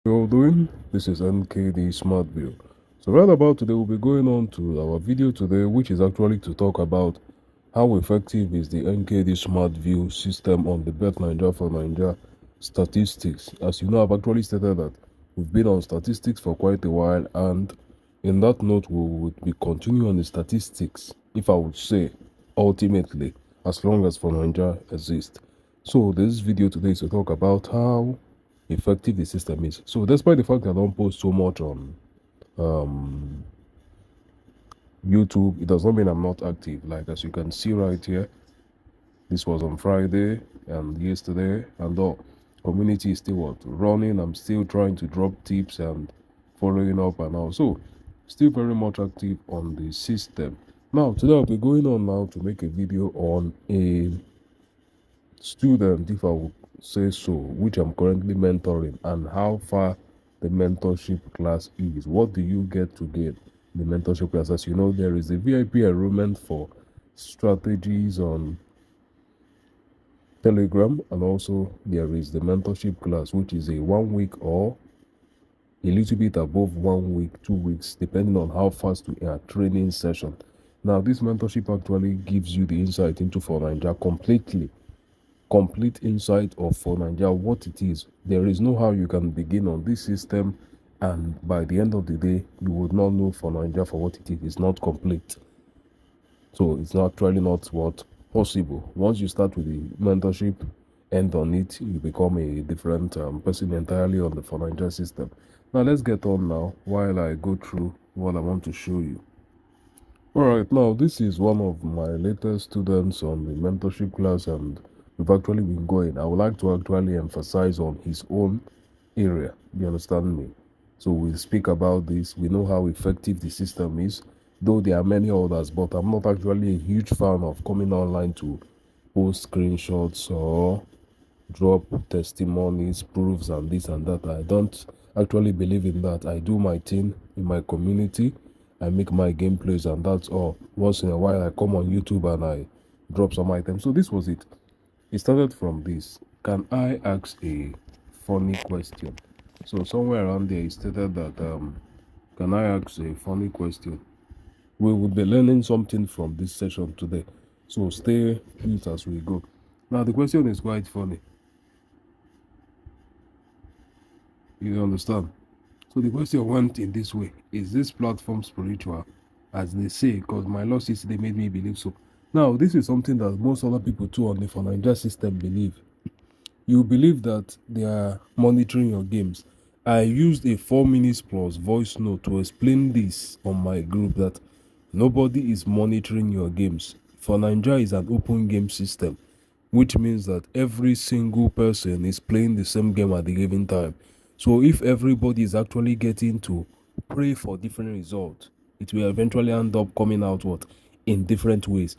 How you all doing? This is NKD SMARTVIEW. So right about today, we'll be going on to our video today, which is actually to talk about how effective is the NKD SMARTVIEw system on the BET9JA for Nigeria statistics. As you know, I've actually stated that we've been on statistics for quite a while, and in that note, we would be continuing on the statistics, if I would say, ultimately, as long as for Nigeria exists. So this video today is to talk about how effective the system is. So despite the fact that I don't post so much on YouTube, it does not mean I'm not active. Like as you can see right here, this was on Friday and yesterday, and the community is still running. I'm still trying to drop tips and following up and all. So still very much active on the system. Now today I'll be going on now to make a video on a student, if I would say so, which I'm currently mentoring, and how far the mentorship class is. What do you get to gain the mentorship class? As you know, there is a VIP enrollment for strategies on Telegram, and also there is the mentorship class, which is a 1 week or a little bit above 1 week, 2 weeks, depending on how fast we are training session. Now, this mentorship actually gives you the insight into For Nigeria complete insight of For Nigeria, what it is. There is no how you can begin on this system, and by the end of the day, you would not know For Nigeria for what it is. It's not complete. So it's actually not what possible. Once you start with the mentorship, end on it, you become a different person entirely on the For Nigeria system. Now let's get on now while I go through what I want to show you. Alright, now this is one of my latest students on the mentorship class, and we've actually been going. I would like to actually emphasize on his own area. You understand me? So we'll speak about this. We know how effective the system is, though there are many others, but I'm not actually a huge fan of coming online to post screenshots or drop testimonies, proofs, and this and that. I don't actually believe in that. I do my thing in my community. I make my gameplays, and that's all. Once in a while, I come on YouTube and I drop some items. So this was it. It started from this. Can I ask a funny question? So somewhere around there, it stated that can I ask a funny question? We will be learning something from this session today. So stay put as we go. Now the question is quite funny. You understand? So the question went in this way: is this platform spiritual, as they say? Because my Lord yesterday made me believe so. Now, this is something that most other people too on the For Nigeria system believe. You believe that they are monitoring your games. I used a 4 minutes plus voice note to explain this on my group, that nobody is monitoring your games. For Nigeria is an open game system, which means that every single person is playing the same game at the given time. So if everybody is actually getting to pray for different results, it will eventually end up coming out what? In different ways.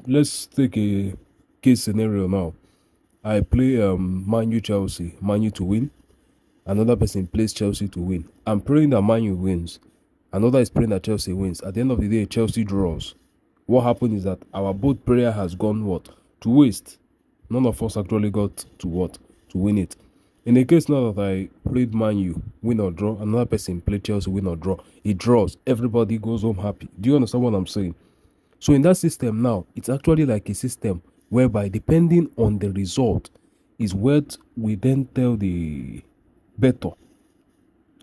Let's take a case scenario now. I play Man U Chelsea, Man U to win. Another person plays Chelsea to win. I'm praying that Man U wins. Another is praying that Chelsea wins. At the end of the day, Chelsea draws. What happened is that our both prayer has gone what? To waste. None of us actually got to what? To win it. In the case now that I played Man U, win or draw, another person played Chelsea, win or draw. It draws. Everybody goes home happy. Do you understand what I'm saying? So in that system now, it's actually like a system whereby depending on the result is what we then tell the bettor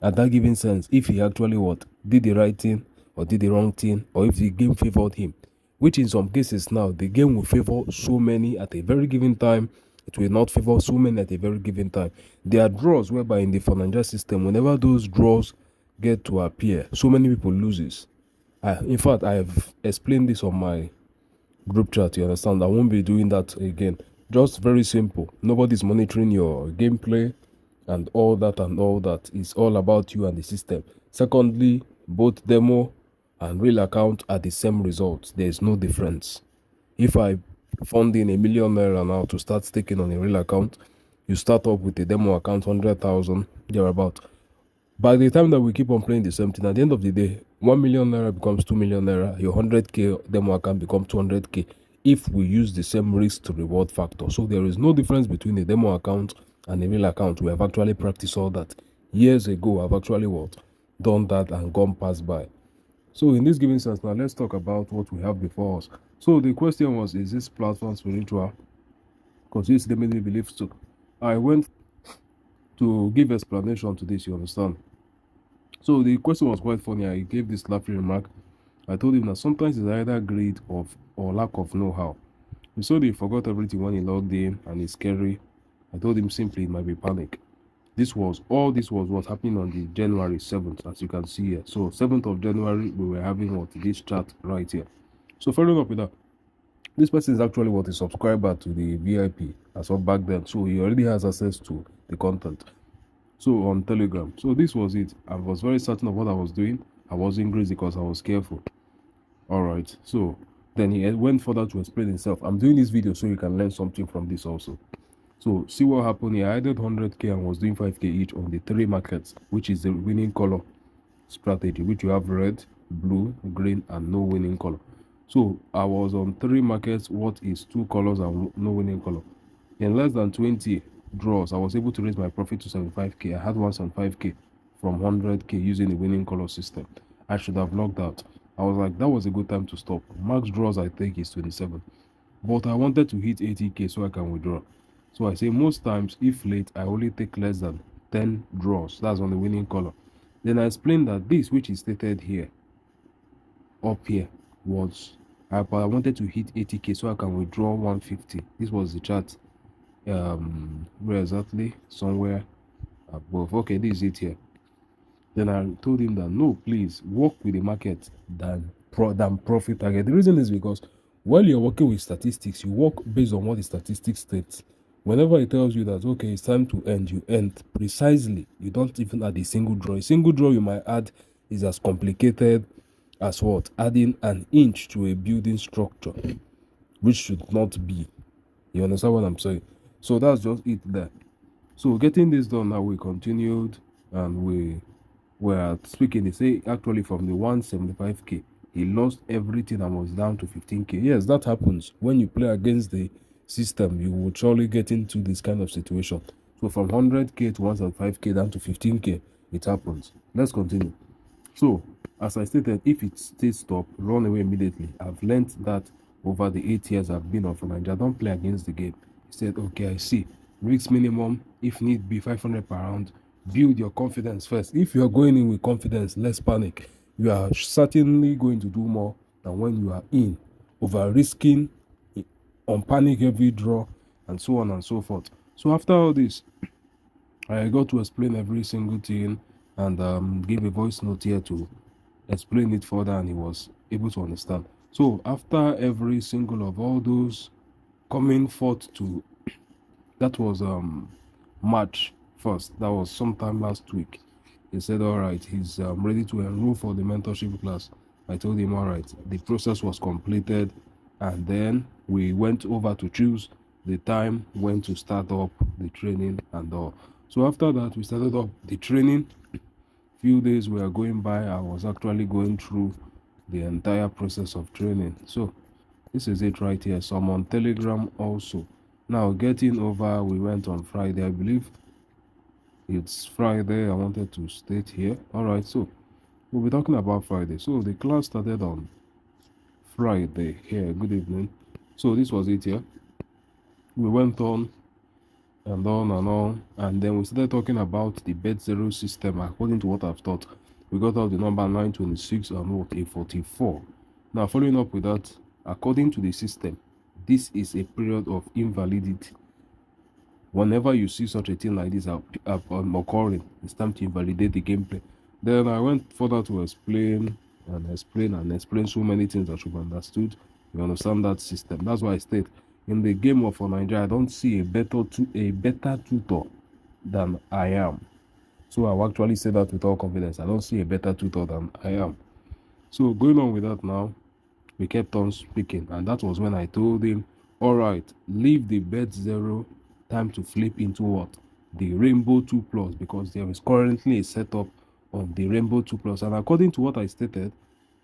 at that given sense, if he actually what? Did the right thing or did the wrong thing, or if the game favored him. Which in some cases now, the game will favor so many at a very given time. It will not favor so many at a very given time. There are draws whereby in the For Nigeria system, whenever those draws get to appear, so many people loses. In fact, I have explained this on my group chat, you understand? I won't be doing that again. Just very simple. Nobody's monitoring your gameplay and all that and all that. It's all about you and the system. Secondly, both demo and real account are the same results. There is no difference. If I fund in ₦1 million now to start staking on a real account, you start up with a demo account, 100,000, thereabout. By the time that we keep on playing the same thing, at the end of the day, ₦1 million becomes ₦2 million. Your 100k demo account becomes 200k if we use the same risk to reward factor. So there is no difference between a demo account and a real account. We have actually practiced all that. years ago, I've actually what? Done that and gone past by. So in this given sense, now let's talk about what we have before us. So the question was, is this platform spiritual? Because this they made me believe so. I went to give explanation to this, you understand? So the question was quite funny. I gave this laughing remark. I told him that sometimes it's either greed or lack of know-how. He said he forgot everything when he logged in and it's scary. I told him simply it might be panic. This was what happening on the January 7th, as you can see here. So 7th of January, we were having what this chat right here. So following up with that, this person is actually what a subscriber to the VIP as of back then. So he already has access to the content. So on Telegram. So this was it. I was very certain of what I was doing. I wasn't crazy because I was careful. All right. So then he went further to explain himself. I'm doing this video so you can learn something from this also. So see what happened here. I added 100k and was doing 5k each on the 3 markets, which is the winning color strategy, which you have red, blue, green, and no winning color. So I was on 3 markets. What is 2 colors and no winning color? In less than 20 draws, I was able to raise my profit to 75k. I had 175k from 100k using the winning color system. I should have logged out. I was like, that was a good time to stop. Max draws I think is 27, but I wanted to hit 80k so I can withdraw. So I say most times if late, I only take less than 10 draws. That's on the winning color. Then I explained that this, which is stated here, up here, was I wanted to hit 80k so I can withdraw 150. This was the chart. Where exactly? Somewhere above. Okay, this is it here. Then I told him that no, please work with the market than profit target. The reason is because while you're working with statistics, you work based on what the statistics states. Whenever it tells you that okay, it's time to end, you end precisely. You don't even add a single draw. A single draw you might add is as complicated as what? Adding an inch to a building structure, which should not be. You understand what I'm saying? So that's just it there. So getting this done now, we continued and we were speaking. They say actually from the 175k, he lost everything and was down to 15k. Yes, that happens when you play against the system. You will surely get into this kind of situation. So from 100k to 175k down to 15k, it happens. Let's continue. So as I stated, if it stays stop, run away immediately. I've learned that over the 8 years I've been on for Nigeria. Don't play against the game. He said, okay, I see. Risk minimum, if need be, 500 per round. Build your confidence first. If you're going in with confidence, less panic. You are certainly going to do more than when you are in, over risking, on panic every draw, and so on and so forth. So after all this, I got to explain every single thing and give a voice note here to explain it further, and he was able to understand. So after every single of all those coming forth to, that was March 1st, that was sometime last week, he said all right, he's ready to enroll for the mentorship class. I told him all right, the process was completed, and then we went over to choose the time when to start up the training and all. So after that, we started up the training. Few days we are going by, I was actually going through the entire process of training. So this is it right here. So I'm on Telegram also. Now getting over, we went on Friday, I believe it's Friday. I wanted to state here. All right, so we'll be talking about Friday. So the class started on Friday here. Good evening. So this was it here. We went on and on and on, and then we started talking about the BET9JA system. According to what I've taught, we got out the number 926 and what, a 44. Now following up with that, according to the system, this is a period of invalidity. Whenever you see such a thing like this occurring, it's time to invalidate the gameplay. Then I went further to explain so many things that you've understood. You understand that system. That's why I state in the game of Nigeria, I don't see a better tutor than I am. So I will actually say that with all confidence. I don't see a better tutor than I am. So going on with that now, we kept on speaking, and that was when I told him, all right, leave the BET9JA, time to flip into what? The Rainbow 2 Plus, because there is currently a setup on the Rainbow 2 Plus. And according to what I stated,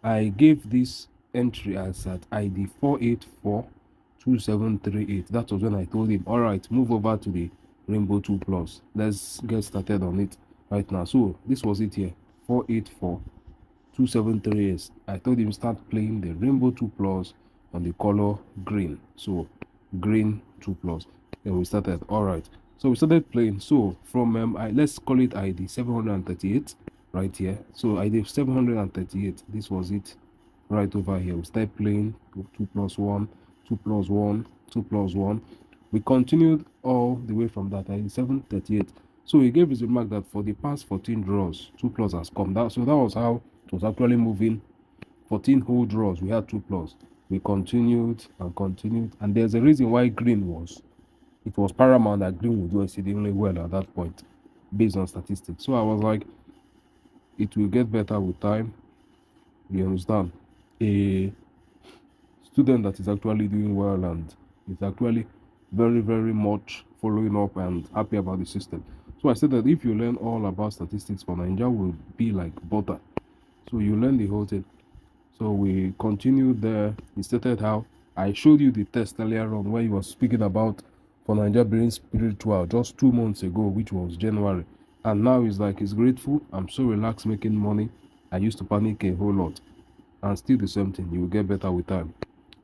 I gave this entry as at ID 4842738. That was when I told him, all right, move over to the Rainbow 2 Plus. Let's get started on it. right now. So this was it here, 484 273s. I told him start playing the rainbow 2 plus on the color green. So green 2 plus. Then we started. All right. So we started playing. So from let's call it ID 738 right here. So ID 738. This was it right over here. We started playing 2 plus 1, 2 plus 1, 2 plus 1. We continued all the way from that ID 738. So he gave his remark that for the past 14 draws, 2 plus has come. So that was how it was actually moving. 14 whole draws, we had 2 plus. We continued and continued, and there's a reason why green was. It was paramount that green would do exceedingly well at that point, based on statistics. So I was like, it will get better with time. You understand? A student that is actually doing well and is actually very, very much following up and happy about the system. So I said that if you learn all about statistics for Nigeria, will be like butter. So you learn the whole thing. So we continued there. He stated how I showed you the test earlier on where he was speaking about for Nigeria being spiritual just 2 months ago, which was January. And now he's like, he's grateful. I'm so relaxed making money. I used to panic a whole lot. And still the same thing. You will get better with time.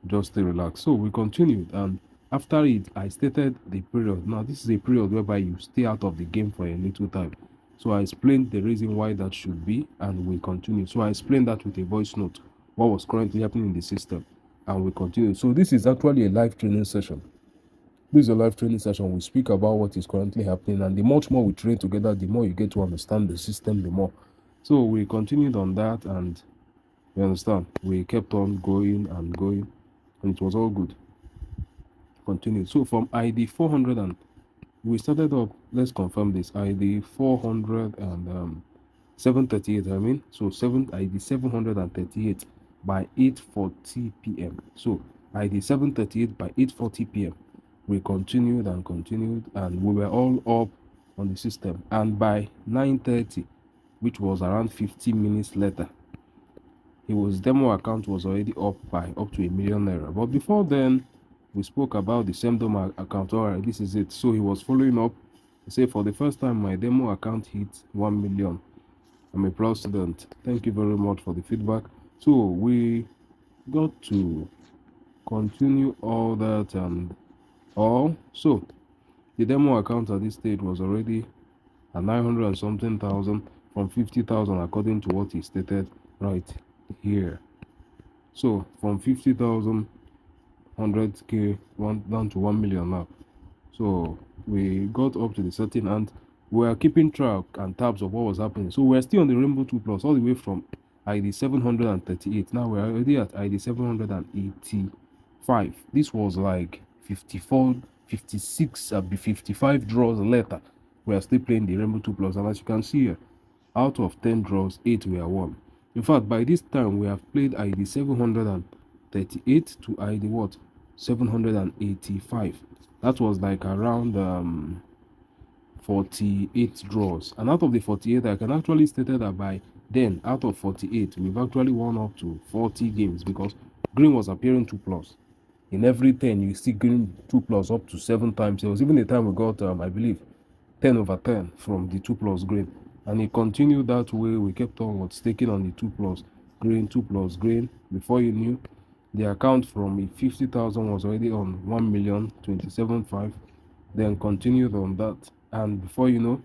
Just stay relaxed. So we continued. And after it, I stated the period. Now, this is a period whereby you stay out of the game for a little time. So I explained the reason why that should be, and we continue. So I explained that with a voice note, what was currently happening in the system, and we continue. So this is actually a live training session. This is a live training session. We speak about what is currently happening, and the much more we train together, the more you get to understand the system, the more. So we continued on that, and you understand, we kept on going and going, and it was all good. Continued. So from ID 400 and we started up, let's confirm this, ID 400 and 738, I mean, so ID 738 by 8:40 p.m. So ID 738 by 8:40 p.m. We continued and continued, and we were all up on the system. And by 9:30, which was around 15 minutes later, his demo account was already up to ₦1 million. But before then, we spoke about the same demo account. All right, this is it. So he was following up. He said, for the first time, my demo account hit 1 million. I'm a proud student. Thank you very much for the feedback. So we got to continue all that and all. So the demo account at this stage was already at 900 and something thousand from 50,000 according to what he stated right here. So from 50,000, 100k down to 1 million now. So we got up to the setting, and we are keeping track and tabs of what was happening. So we're still on the Rainbow 2 Plus all the way from ID 738. Now we're already at ID 785. This was like 54, 56, 55 draws later. We are still playing the Rainbow 2 Plus, and as you can see here, out of 10 draws, 8 were won. In fact, by this time we have played ID 738 to ID what? 785. That was like around 48 draws, and out of the 48, I can actually state that by then, out of 48, we've actually won up to 40 games, because green was appearing 2 plus. In every 10, you see green 2 plus up to 7 times. There was even a time we got I believe 10 over 10 from the 2 plus green, and it continued that way. We kept on staking on the 2 plus green, 2 plus green. Before you knew, the account from 50,000 was already on 1,027,500, then continued on that, and before you know,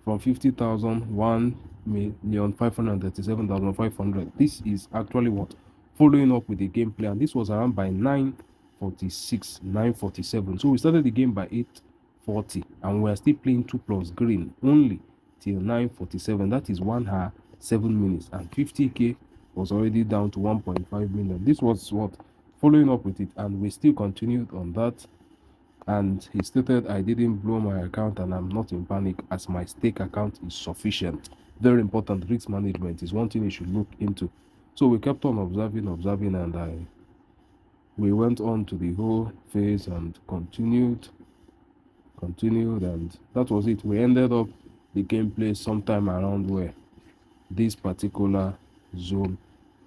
from 50,000, 1,537,500. This is actually what, following up with the gameplay, and this was around by 9:46, 9:47. So we started the game by 8:40, and we are still playing 2 plus green only till 9:47. That is 1 hour 7 minutes, and 50k was already down to 1.5 million. This was what, following up with it, and we still continued on that. And he stated, I didn't blow my account and I'm not in panic as my stake account is sufficient. Very important. Risk management is one thing you should look into. So we kept on observing, and we went on to the whole phase and continued, and that was it. We ended up the gameplay sometime around where this particular zone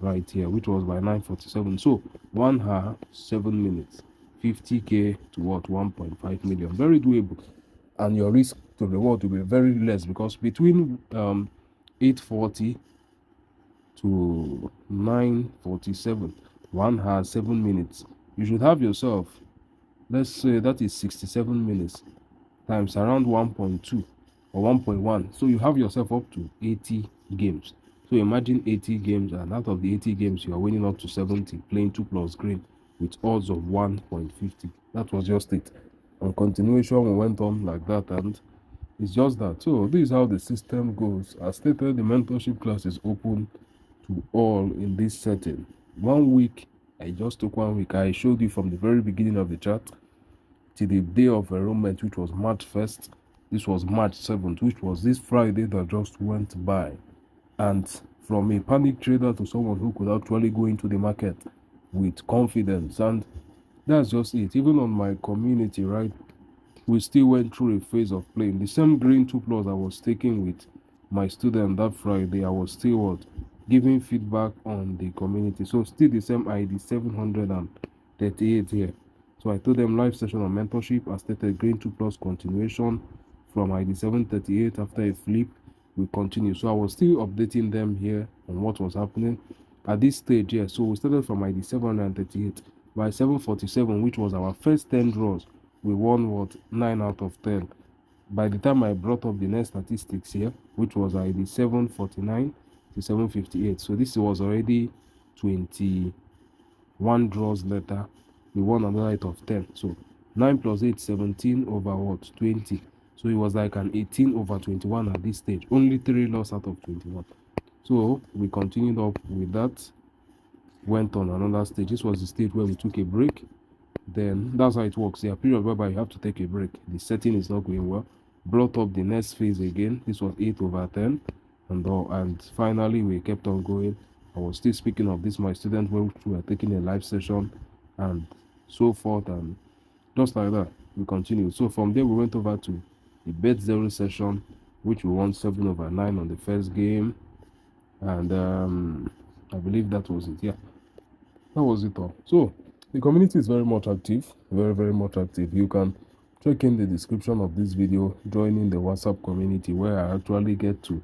right here, which was by 9:47. So 1 hour 7 minutes, 50k to what, 1.5 million. Very doable, and your risk the reward will be very less, because between 8:40 to 9:47, 1 hour 7 minutes, you should have yourself, let's say that is 67 minutes times around 1.2 or 1.1, so you have yourself up to 80 games. So imagine 80 games, and out of the 80 games you are winning up to 70, playing 2 plus green with odds of 1.50. That was just it. On continuation, we went on like that, and it's just that. So this is how the system goes. As stated, the mentorship class is open to all in this setting. 1 week, I just took 1 week. I showed you from the very beginning of the chat till the day of enrollment, which was March 1st. This was March 7th, which was this Friday that just went by. And from a panic trader to someone who could actually go into the market with confidence, and that's just it. Even on my community, right, we still went through a phase of playing the same green 2 plus I was taking with my student that Friday. I was still what, giving feedback on the community. So still the same ID 738 here. So I told them live session on mentorship. I stated green 2 plus continuation from ID 738. After a flip, we continue. So I was still updating them here on what was happening at this stage here. So we started from ID 738. By 7:47, which was our first 10 draws, we won what, 9 out of 10. By the time I brought up the next statistics here, which was ID 7:49 to 7:58, so this was already 21 draws later, we won another 8 of 10. So 9 plus 8, 17 over what, 20. So it was like an 18 over 21 at this stage. Only 3 loss out of 21. So we continued up with that, went on another stage. This was the stage where we took a break. Then that's how it works. There are periods whereby you have to take a break. The setting is not going well. Brought up the next phase again. This was 8 over 10. And finally, we kept on going. I was still speaking of this, my students, where we were taking a live session and so forth. And just like that, we continued. So from there, we went over to the BET9JA session, which we won 7 over 9 on the first game. And I believe that was it. Yeah, that was it all. So the community is very much active, very much active. You can check in the description of this video, join in the WhatsApp community, where I actually get to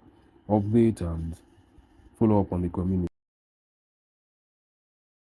update and follow up on the community.